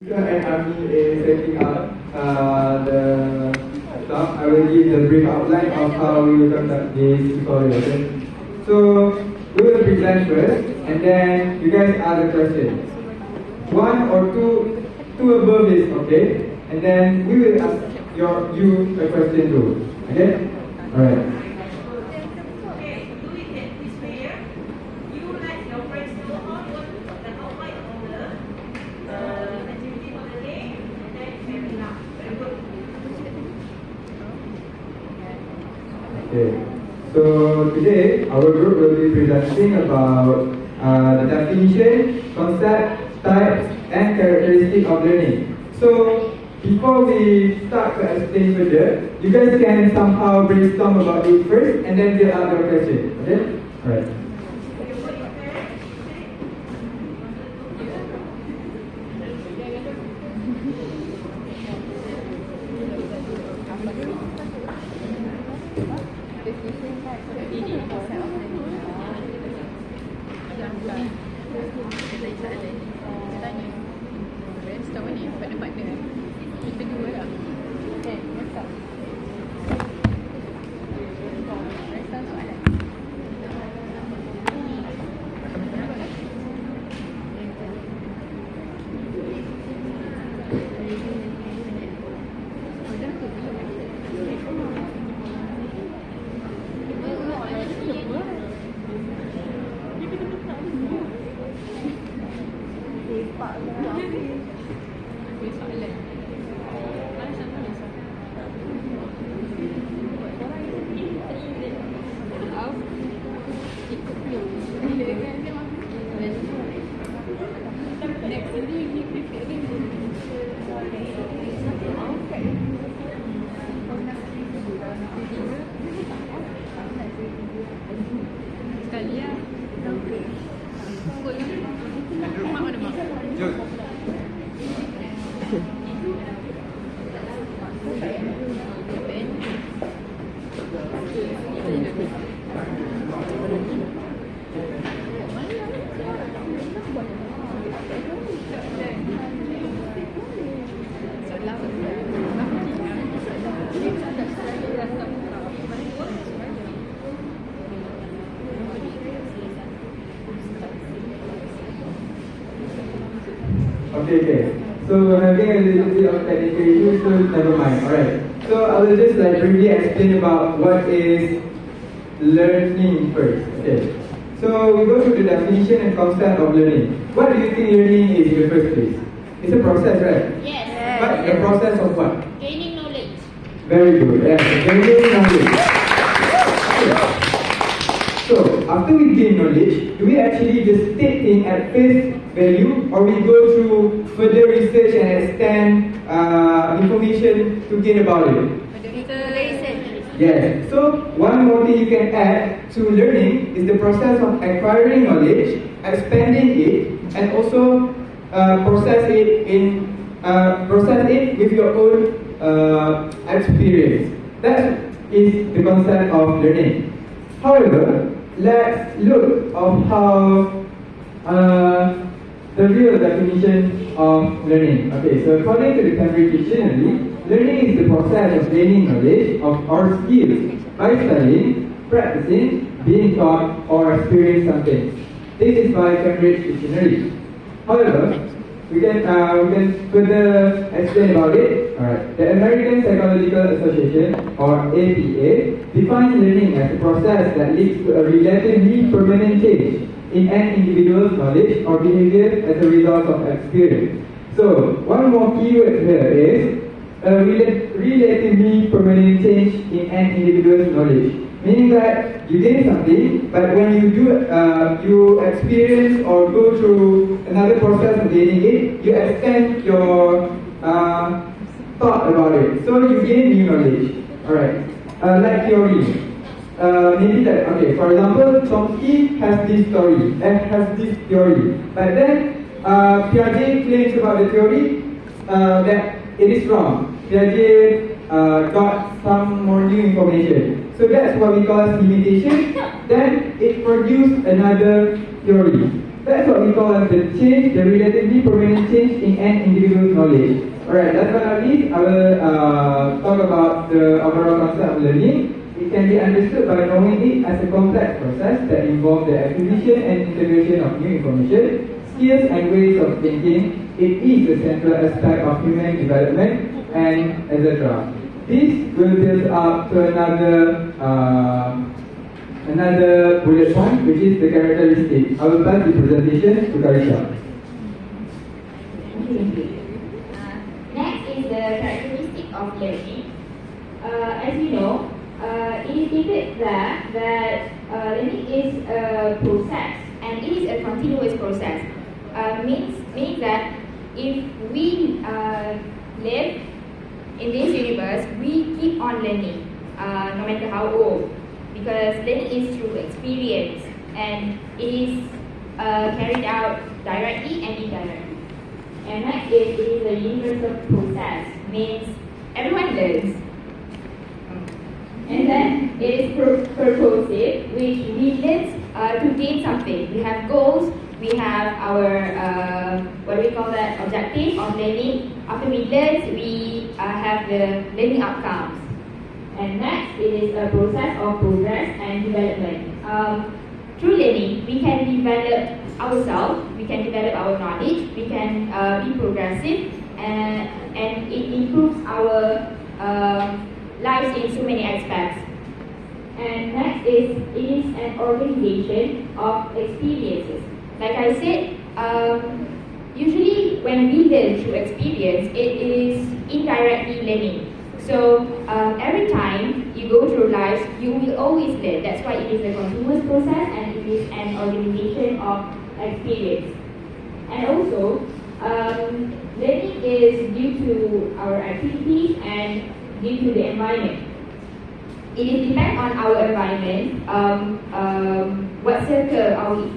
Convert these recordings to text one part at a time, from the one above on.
And Army is setting up the talk. I will give the brief outline of how we will conduct this tutorial. Okay? So we will present first, and then you guys ask the questions. One or two above is okay, and then we will ask you a question too. Okay? All right. Okay, so today our group will be presenting about the definition, concept, types, and characteristics of learning. So before we start to explain further, you guys can somehow brainstorm about it first and then build out your question. Okay? Alright. Okay. So we're having a little bit of technical issues, so never mind. Alright. So I will just briefly explain about what is learning first. Okay. So we go through the definition and concept of learning. What do you think learning is in the first place? It's a process, right? Yes. But the process of what? Gaining knowledge. Very good. Yes. Gaining knowledge. Okay. So after we gain knowledge, do we actually just take in at face value, or we go through further research and extend information to gain about it? Yes. So one more thing you can add to learning is the process of acquiring knowledge, expanding it, and also process it with your own experience. That is the concept of learning. However, let's look at how the real definition of learning. Okay, so according to the Cambridge Dictionary, learning is the process of gaining knowledge of or skills by studying, practicing, being taught, or experiencing something. This is by Cambridge Dictionary. However, we can further explain about it. Alright. The American Psychological Association, or APA, defines learning as a process that leads to a relatively permanent change in an individual's knowledge or behavior as a result of experience. So, one more keyword here is a relatively permanent change in an individual's knowledge. Meaning that you gain something, but when you you experience or go through another process of gaining it, you extend your thought about it. So you gain new knowledge. Alright. Like theory. Maybe that, okay, for example, Chomsky has this theory. But then Piaget claims about the theory that it is wrong. Piaget got some more new information. So that's what we call limitation. Then it produced another theory. That's what we call the change, the relatively permanent change in an individual's knowledge. Alright, last but not least, I will talk about the overall concept of learning. It can be understood by knowing it as a complex process that involves the acquisition and integration of new information, skills and ways of thinking. It is a central aspect of human development and etc. This will build up to another bullet point, which is the characteristic. I will pass the presentation to Karisha. Next is the characteristic of learning. As you know, it is stated there that learning is a process, and it is a continuous process. Means that if we live in this universe, we keep on learning, no matter how old, because learning is through experience, and it is carried out directly and indirectly. And next is, it is a universal process, means everyone learns. And then it is purposive, which we learn to gain something. We have goals, we have our, what do we call that, objective of learning. After we learn, we have the learning outcomes. And next, it is a process of progress and development. Through learning, we can develop ourselves, we can develop our knowledge, we can be progressive, and it improves our lives in so many aspects. And next is, it is an organization of experiences. Like I said, usually when we learn through experience, it is indirectly learning. So every time you go through life, you will always learn. That's why it is a continuous process, and it is an organization of experience. And also, learning is due to our activities and due to the environment. It is depend on our environment, what circle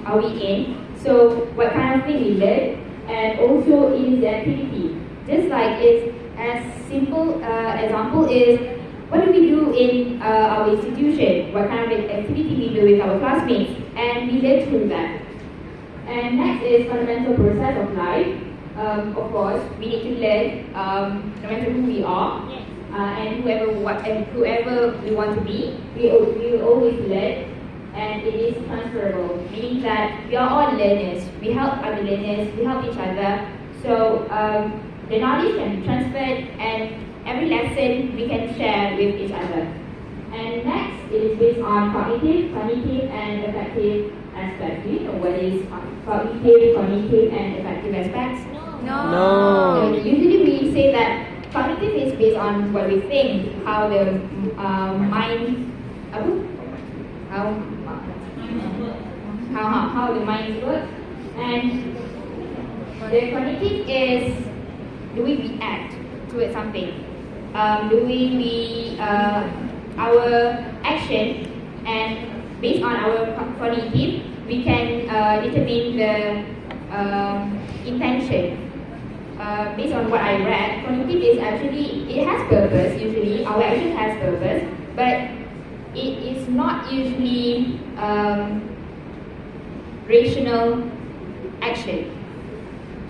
are we in, so what kind of thing we learn, and also it is the activity. Just like it's as simple example is, what do we do in our institution? What kind of activity we do with our classmates? And we learn through that. And next is fundamental process of life. Of course, we need to learn no matter who we are, and whoever we want to be, we will always learn, and it is transferable, meaning that we are all learners. We help other learners, we help each other. So the knowledge can be transferred, and every lesson we can share with each other. And next, it is based on cognitive, and affective aspects. Do you know what is cognitive, and affective aspects? No. Usually we say that cognitive is based on what we think, how the mind, how the mind works, and the cognitive is, do we react to something? Do we our action, and based on our cognitive, we can determine the intention. Based on what I read, cognitive is actually, it has purpose usually, our action has purpose, but it is not usually rational action.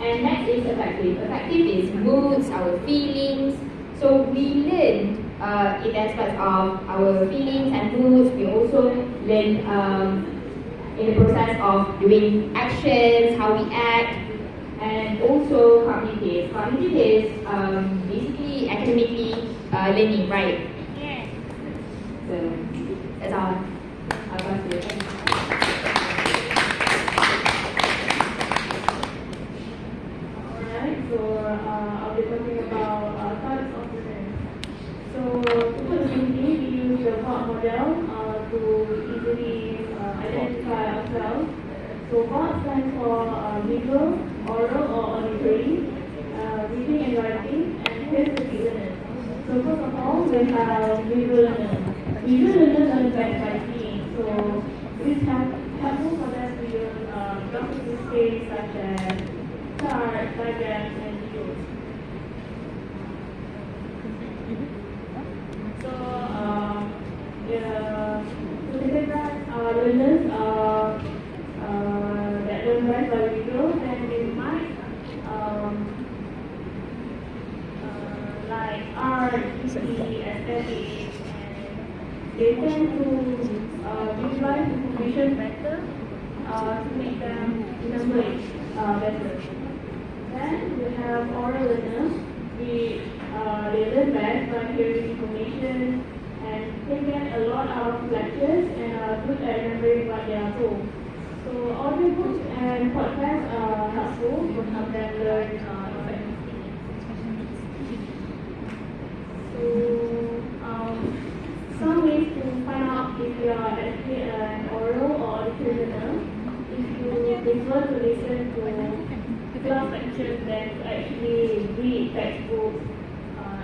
And next is affective. Affective is moods, our feelings. So we learn in aspects of our feelings and moods. We also learn in the process of doing actions, how we act, and also cognitive. Cognitive is basically academically learning, right? Yes. So that's all. I'll pass to you. So I'll be talking about types of learning. So to put it simply, we use the VOT model to easily identify ourselves. So VOT stands for visual, oral or auditory, reading and writing, and kinesthetic learners. So first of all, we have visual learners. Visual learners are led by seeing. So this is helpful for them to use graphic displays such as charts, diagrams, and videos. So, the second learners that learn by art, history, aesthetics, and they tend to visualize information better to make them remember it better. Then we have oral learners, which they learn best by hearing information and they get a lot out of lectures and are good at remembering what they are told. So audiobooks and podcasts are helpful to help them learn effectively. So some ways to find out if you are actually an oral or auditory learner. If you prefer to listen to class lectures than to actually read textbooks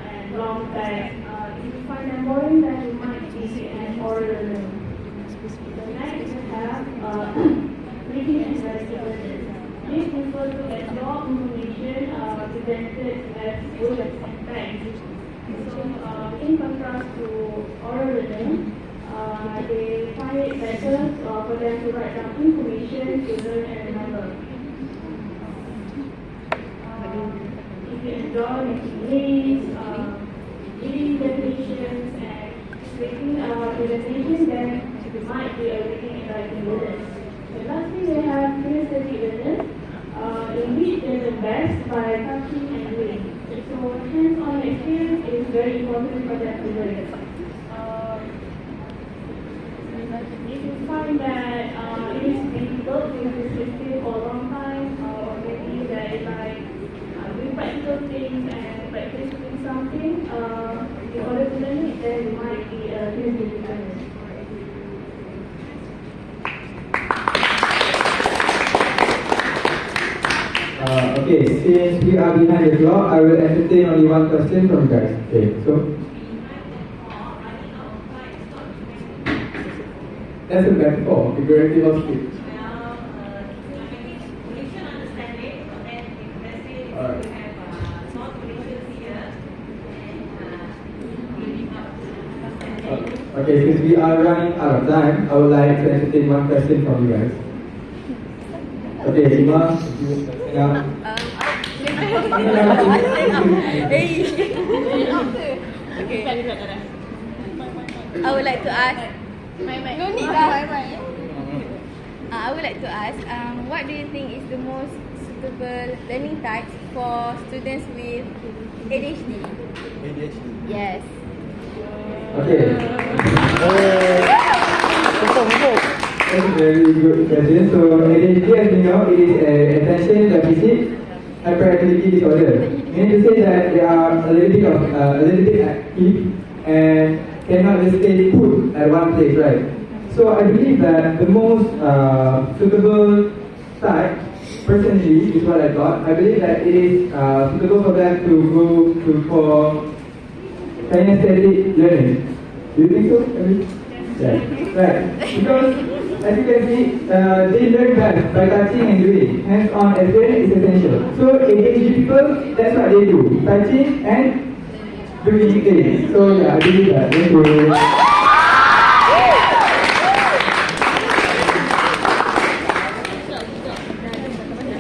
and long texts, if you find them boring, then you might be an oral learner. The next we have reading and writing learners. They prefer to absorb information presented as words and text. So, in contrast to oral learning, they find it better for them to write down information to learn and remember. If you enjoy making lists, reading definitions, and creating presentations, then you might be a reading and writing learner. And lastly, they have kinesthetic learners, in which they learn best by touching and doing. So hands-on experience is very important for them to learn. If you find that it is difficult to sit still for a long time, or maybe that is like doing practical things and practice doing something in order to learn it, then you might be a kinesthetic learner. Okay, since we are behind the clock, I will entertain only one question from you guys. Okay, so that's a metaphor, figurative of speech. Alright. Okay, since we are running out of time, I would like to entertain one question from you guys. Okay, Ima, yeah. Okay. I would like to ask. No need lah. I would like to ask, what do you think is the most suitable learning types for students with ADHD? ADHD. Yes. Okay. That's a very good question. So ADHD, as you know, it is attention deficit hyperactivity disorder. Meaning to say that they are a little bit active and cannot just stay put at one place, right? So I believe that the most suitable type, personally, is what I thought. I believe that it is suitable for them to go for kinesthetic learning. Do you think so? Yeah, right. Because as you can see, they learn best by touching and doing. Hands-on experience is essential. So ADHD people, that's what they do: touching and doing things. So yeah, I believe that. Thank you.